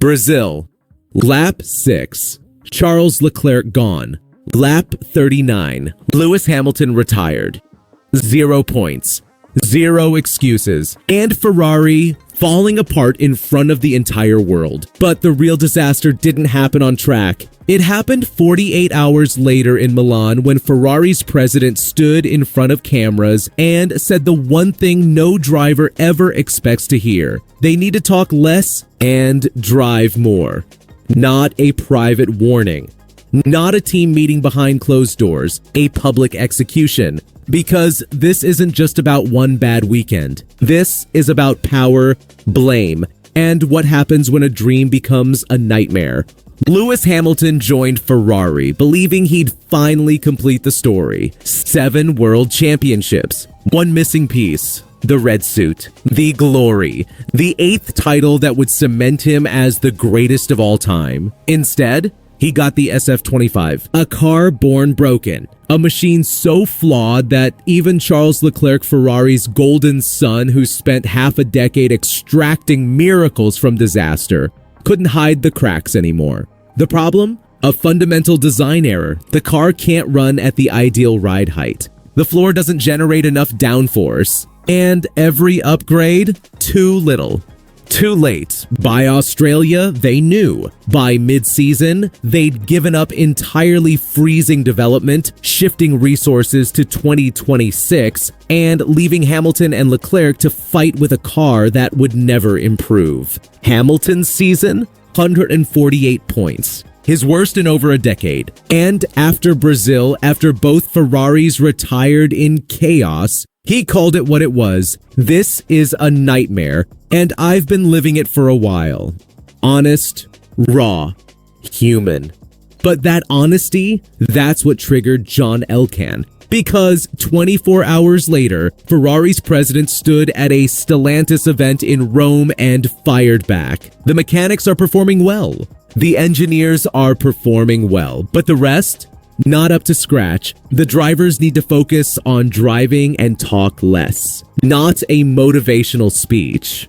Brazil. Lap 6. Charles Leclerc gone. Lap 39. Lewis Hamilton retired. 0 points. 0 excuses. And Ferrari falling apart in front of the entire world. But the real disaster didn't happen on track. It happened 48 hours later in Milan when Ferrari's president stood in front of cameras and said the one thing no driver ever expects to hear. They need to talk less and drive more. Not a private warning. Not a team meeting behind closed doors. A public execution. Because this isn't just about one bad weekend. This is about power, blame, and what happens when a dream becomes a nightmare. Lewis Hamilton joined Ferrari, believing he'd finally complete the story. 7 world championships. One missing piece. The red suit. The glory. The 8th title that would cement him as the greatest of all time. Instead, he got the SF-25, a car born broken, a machine so flawed that even Charles Leclerc, Ferrari's golden son, who spent half a decade extracting miracles from disaster, couldn't hide the cracks anymore. The problem? A fundamental design error. The car can't run at the ideal ride height. The floor doesn't generate enough downforce. And every upgrade? Too little. Too late. By Australia, they knew. By mid-season, they'd given up entirely freezing development, shifting resources to 2026, and leaving Hamilton and Leclerc to fight with a car that would never improve. Hamilton's season? 148 points. His worst in over a decade. And after Brazil, after both Ferraris retired in chaos, he called it what it was. This is a nightmare, and I've been living it for a while. Honest, raw, human. But that honesty, that's what triggered John Elkann. Because 24 hours later, Ferrari's president stood at a Stellantis event in Rome and fired back. The mechanics are performing well. The engineers are performing well. But the rest? Not up to scratch. The drivers need to focus on driving and talk less. Not a motivational speech.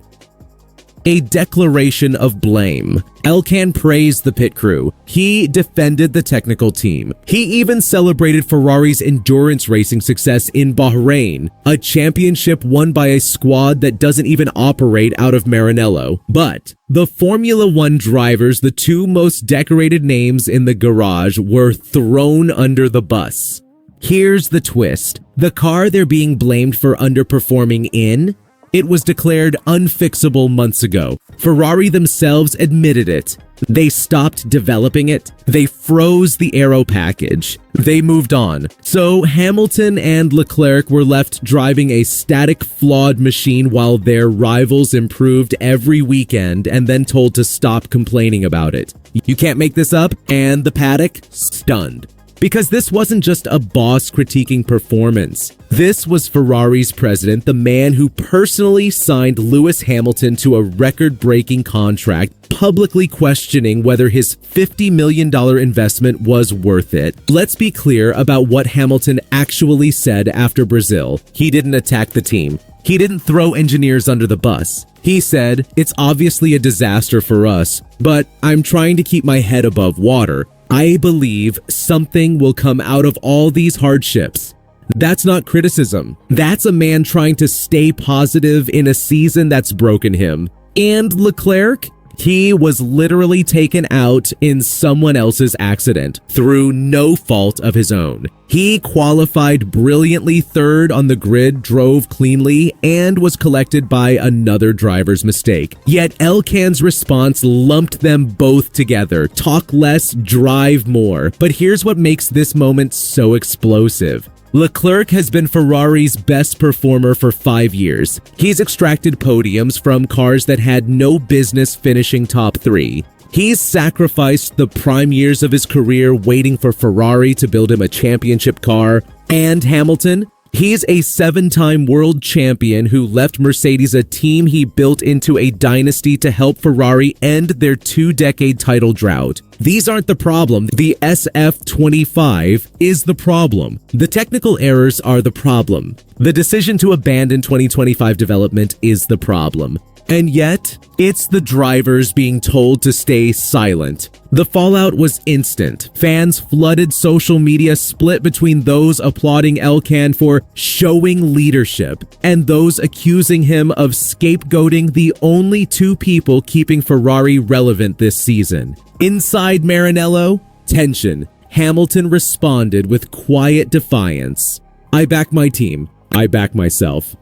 A declaration of blame. Elkann praised the pit crew. He defended the technical team. He even celebrated Ferrari's endurance racing success in Bahrain, a championship won by a squad that doesn't even operate out of Maranello. But the Formula One drivers, the 2 most decorated names in the garage, were thrown under the bus. Here's the twist. The car they're being blamed for underperforming in? It was declared unfixable months ago. Ferrari themselves admitted it. They stopped developing it. They froze the aero package. They moved on. So Hamilton and Leclerc were left driving a static, flawed machine while their rivals improved every weekend and then told to stop complaining about it. You can't make this up, and the paddock stunned. Because this wasn't just a boss critiquing performance. This was Ferrari's president, the man who personally signed Lewis Hamilton to a record-breaking contract, publicly questioning whether his $50 million investment was worth it. Let's be clear about what Hamilton actually said after Brazil. He didn't attack the team. He didn't throw engineers under the bus. He said, "It's obviously a disaster for us, but I'm trying to keep my head above water. I believe something will come out of all these hardships." That's not criticism. That's a man trying to stay positive in a season that's broken him. And Leclerc? He was literally taken out in someone else's accident through no fault of his own. He qualified brilliantly third on the grid, drove cleanly, and was collected by another driver's mistake. Yet Elkann's response lumped them both together. Talk less, drive more. But here's what makes this moment so explosive. Leclerc has been Ferrari's best performer for 5 years. He's extracted podiums from cars that had no business finishing top 3. He's sacrificed the prime years of his career waiting for Ferrari to build him a championship car. And Hamilton? He's a 7-time world champion who left Mercedes, a team he built into a dynasty to help Ferrari end their 2-decade title drought. These aren't the problem. The SF-25 is the problem. The technical errors are the problem. The decision to abandon 2025 development is the problem. And yet, it's the drivers being told to stay silent. The fallout was instant. Fans flooded social media, split between those applauding Elkann for showing leadership and those accusing him of scapegoating the only two people keeping Ferrari relevant this season. Inside Maranello, tension. Hamilton responded with quiet defiance. I back my team. I back myself.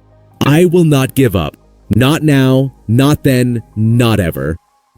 I will not give up. Not now, not then, not ever.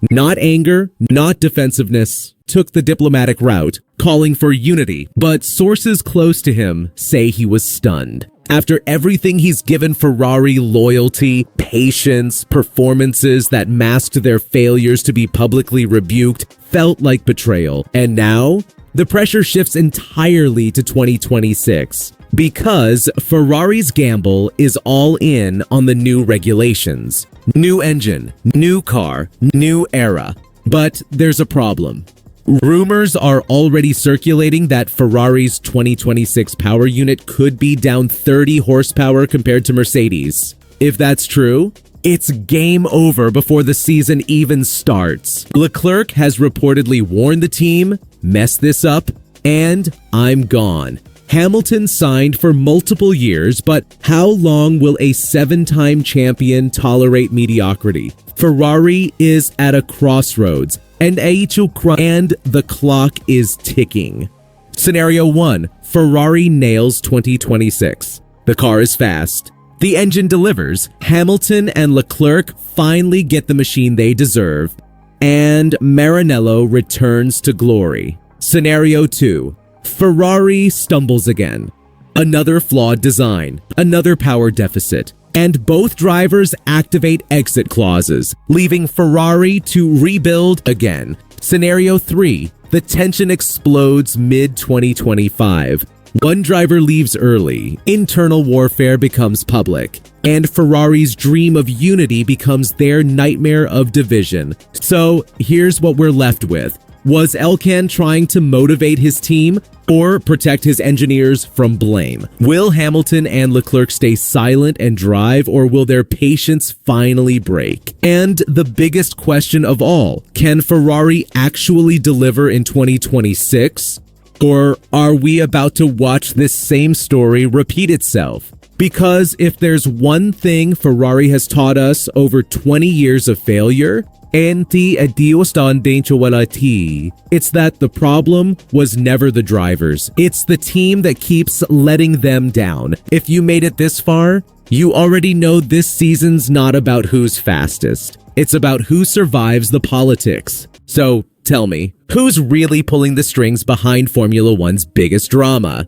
Not anger, not defensiveness. Took the diplomatic route, calling for unity, but sources close to him say he was stunned. After everything he's given Ferrari, loyalty, patience, performances that masked their failures to be publicly rebuked, felt like betrayal. And now, the pressure shifts entirely to 2026. Because Ferrari's gamble is all in on the new regulations. New engine, new car, new era. But there's a problem. Rumors are already circulating that Ferrari's 2026 power unit could be down 30 horsepower compared to Mercedes. If that's true, it's game over before the season even starts. Leclerc has reportedly warned the team, mess this up, and I'm gone. Hamilton signed for multiple years, but how long will a 7-time champion tolerate mediocrity? Ferrari is at a crossroads, and the clock is ticking. Scenario 1. Ferrari nails 2026. The car is fast. The engine delivers. Hamilton and Leclerc finally get the machine they deserve, and Maranello returns to glory. Scenario 2. Ferrari stumbles again. Another flawed design, another power deficit, and both drivers activate exit clauses, leaving Ferrari to rebuild again. Scenario 3. The tension explodes mid-2025. One driver leaves early, internal warfare becomes public, and Ferrari's dream of unity becomes their nightmare of division. So here's what we're left with. Was Elkann trying to motivate his team or protect his engineers from blame? Will Hamilton and Leclerc stay silent and drive, or will their patience finally break? And the biggest question of all, can Ferrari actually deliver in 2026? Or are we about to watch this same story repeat itself? Because if there's one thing Ferrari has taught us over 20 years of failure, it's that the problem was never the drivers. It's the team that keeps letting them down. If you made it this far, you already know this season's not about who's fastest. It's about who survives the politics. So tell me, who's really pulling the strings behind Formula One's biggest drama?